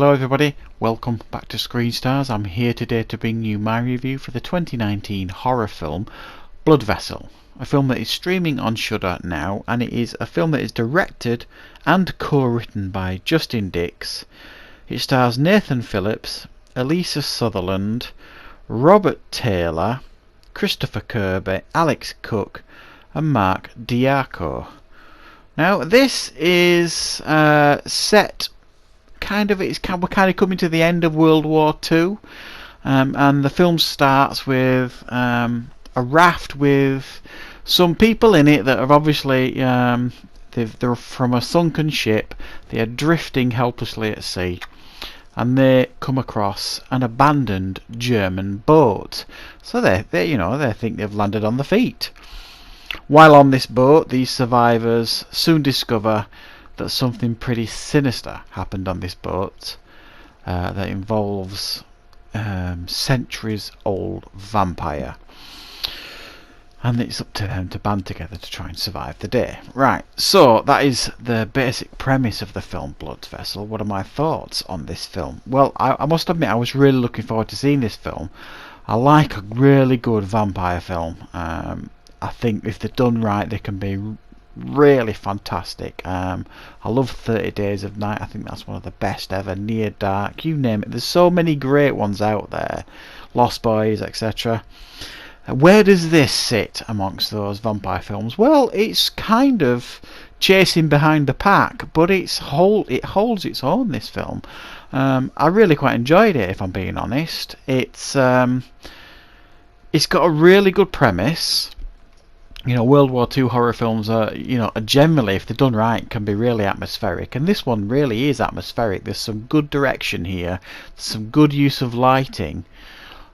Hello everybody, welcome back to Screen Stars. I'm here today to bring you my review for the 2019 horror film Blood Vessel, a film that is streaming on Shudder now, and it is a film that is directed and co-written by Justin Dix. It stars Nathan Phillips, Elisa Sutherland, Robert Taylor, Christopher Kirby, Alex Cook and Mark Diaco. Now this is set we're kind of coming to the end of World War II, and the film starts with a raft with some people in it that are obviously they're from a sunken ship. They are drifting helplessly at sea, and they come across an abandoned German boat. So they think they've landed on their feet. While on this boat, these survivors soon discover that something pretty sinister happened on this boat that involves centuries-old vampire. And it's up to them to band together to try and survive the day. Right, so that is the basic premise of the film Blood Vessel. What are my thoughts on this film? Well, I must admit I was really looking forward to seeing this film. I like a really good vampire film. I think if they're done right, they can be really fantastic. I love 30 Days of Night. I think that's one of the best ever. Near Dark, you name it. There's so many great ones out there. Lost Boys, etc. Where does this sit amongst those vampire films? Well, it's kind of chasing behind the pack, but it holds its own, this film. I really quite enjoyed it, if I'm being honest. It's got a really good premise. You know, World War II horror films are generally, if they're done right, can be really atmospheric, and this one really is atmospheric. There's some good direction here, some good use of lighting,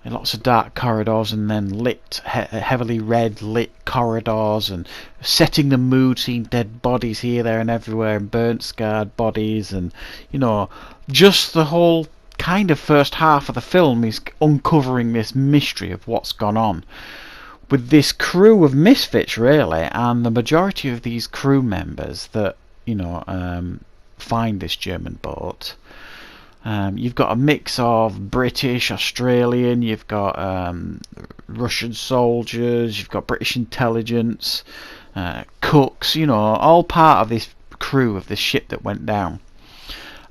and lots of dark corridors, and then lit, heavily red lit corridors, and setting the mood, seeing dead bodies here, there, and everywhere, and burnt, scarred bodies, and just the whole kind of first half of the film is uncovering this mystery of what's gone on with this crew of misfits, really, and the majority of these crew members that find this German boat. You've got a mix of British, Australian, you've got Russian soldiers, you've got British intelligence, cooks, all part of this crew of this ship that went down.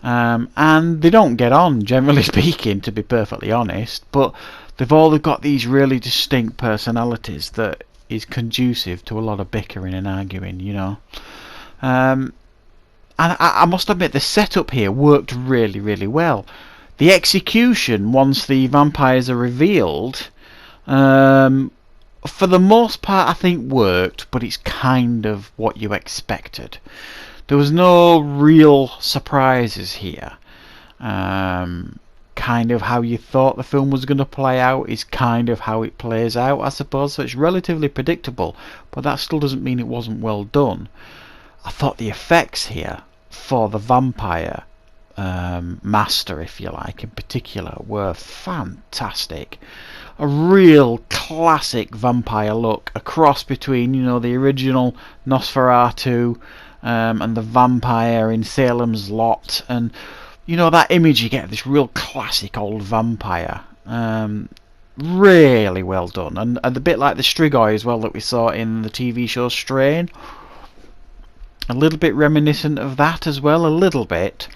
And they don't get on, generally speaking, to be perfectly honest, but they've all got these really distinct personalities that is conducive to a lot of bickering and arguing, And I must admit, the setup here worked really, really well. The execution, once the vampires are revealed, for the most part, I think worked, but it's kind of what you expected. There was no real surprises here. Kind of how you thought the film was going to play out is kind of how it plays out, I suppose. So it's relatively predictable, but that still doesn't mean it wasn't well done. I thought the effects here for the vampire master, if you like, in particular, were fantastic. A real classic vampire look, a cross between the original Nosferatu and the vampire in Salem's Lot, and that image you get, this real classic old vampire. Really well done, and a bit like the Strigoi as well that we saw in the TV show Strain. A little bit reminiscent of that as well, a little bit.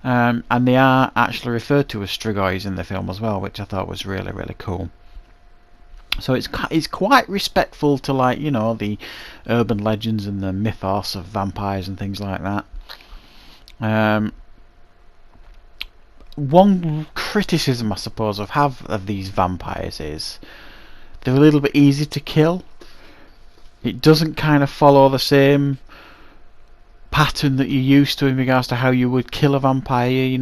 And they are actually referred to as Strigois in the film as well, which I thought was really, really cool. So it's quite respectful to the urban legends and the mythos of vampires and things like that. One criticism I suppose of these vampires is they're a little bit easy to kill. It doesn't kind of follow the same pattern that you're used to in regards to how you would kill a vampire,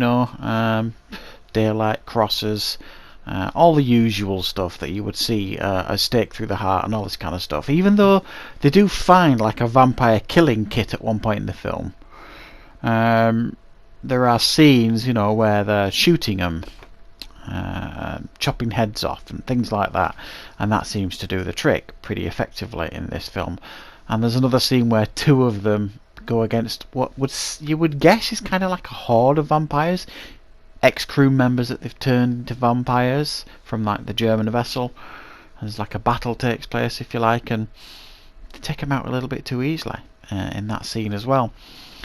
daylight crosses, all the usual stuff that you would see, a stake through the heart and all this kind of stuff. Even though they do find like a vampire killing kit at one point in the film, there are scenes, where they're shooting them, chopping heads off and things like that, and that seems to do the trick pretty effectively in this film. And there's another scene where two of them go against what you would guess is kind of like a horde of vampires. ex-crew members that they've turned into vampires from like the German vessel. There's like a battle takes place, if you like, and they take them out a little bit too easily in that scene as well.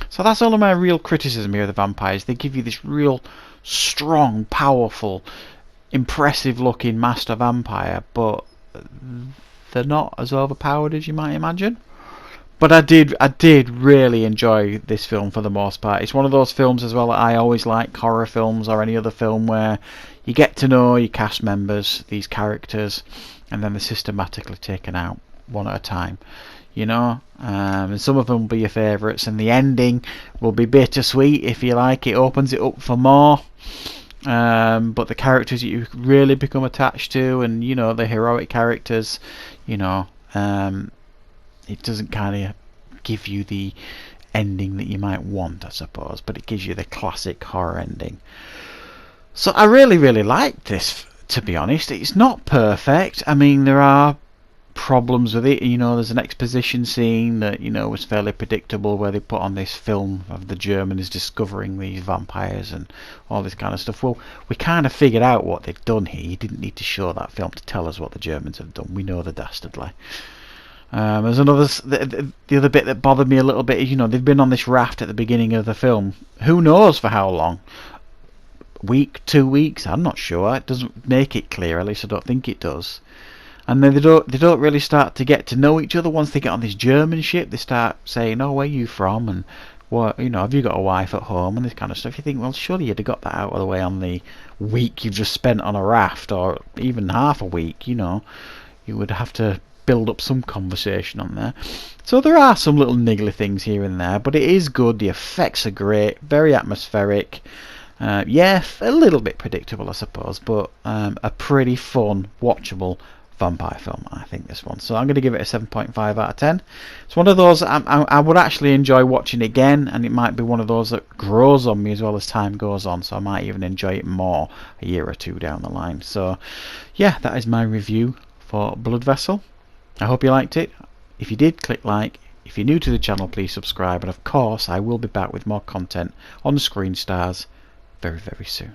So that's all of my real criticism here of the vampires. They give you this real strong, powerful, impressive looking master vampire, but they're not as overpowered as you might imagine. But I did really enjoy this film for the most part. It's one of those films as well that I always like, horror films or any other film, where you get to know your cast members, these characters, and then they're systematically taken out one at a time. You know, and some of them will be your favourites, and the ending will be bittersweet, if you like. It opens it up for more. But the characters that you really become attached to, and you know, the heroic characters, you know, it doesn't kind of give you the ending that you might want, I suppose, but it gives you the classic horror ending. So I really liked this, to be honest. It's not perfect. I mean, there are problems with it. You know, there's an exposition scene that, you know, was fairly predictable, where they put on this film of the Germans discovering these vampires and all this kind of stuff. Well, we kind of figured out what they've done here. You didn't need to show that film to tell us what the Germans have done. We know the dastardly. There's another, the other bit that bothered me a little bit is, you know, they've been on this raft at the beginning of the film. Who knows for how long? Week, 2 weeks? I'm not sure. It doesn't make it clear. At least I don't think it does. And then they don't really start to get to know each other once they get on this German ship. They start saying, "Oh, where are you from?" and "What, you know, have you got a wife at home?" and this kind of stuff. You think, well, surely you'd have got that out of the way on the week you've just spent on a raft, or even half a week. You know, you would have to build up some conversation on there. So there are some little niggly things here and there, but it is good. The effects are great, very atmospheric. Yeah, a little bit predictable, I suppose, but a pretty fun, watchable vampire film, I think, this one. So I'm going to give it a 7.5 out of 10. It's one of those I would actually enjoy watching again, and it might be one of those that grows on me as well as time goes on, so I might even enjoy it more a year or two down the line. So yeah, that is my review for Blood Vessel. I hope you liked it. If you did, click like. If you're new to the channel, please subscribe, and of course I will be back with more content on the Screen Stars very soon.